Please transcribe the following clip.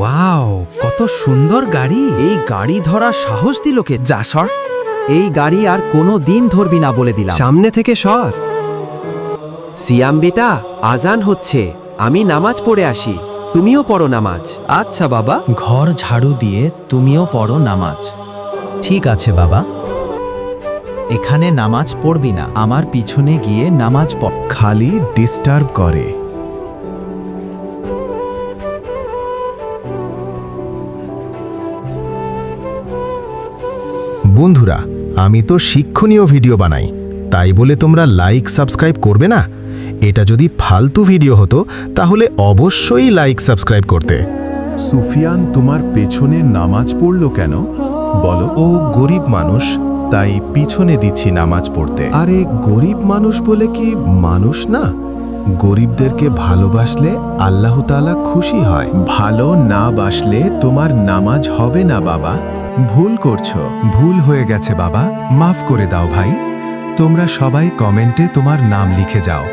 Wow, কত সুন্দর গাড়ি! এই গাড়ি ধরার সাহস দিল কে? যা সর। এই গাড়ি আর কোনো দিন ধরবি না বলে দিলাম। সামনে থেকে সর। সিয়াম বেটা, আজান হচ্ছে, আমি নামাজ পড়ে আসি, তুমিও পড়ো নামাজ। আচ্ছা বাবা। ঘর ঝাড়ু দিয়ে তুমিও পড়ো নামাজ। ঠিক আছে বাবা, এখানে নামাজ পড়বি না, আমার পিছনে গিয়ে নামাজ পড়। খালি ডিস্টার্ব করে। বন্ধুরা, আমি তো শিক্ষণীয় ভিডিও বানাই, তাই বলে তোমরা লাইক সাবস্ক্রাইব করবে না? এটা যদি ফালতু ভিডিও হতো তাহলে অবশ্যই লাইক সাবস্ক্রাইব করতে। সুফিয়ান তোমার পেছনে নামাজ পড়লো কেন বলো? ও গরিব মানুষ, তাই পিছনে দিচ্ছি নামাজ পড়তে। আরে গরিব মানুষ বলে কি মানুষ না? গরিবদেরকে ভালোবাসলে আল্লাহ তাআলা খুশি হয়। ভালো না বাসলে তোমার নামাজ হবে না বাবা। ভুল করছো। ভুল হয়ে গেছে বাবা, মাফ করে দাও ভাই। তোমরা সবাই কমেন্টে তোমার নাম লিখে যাও।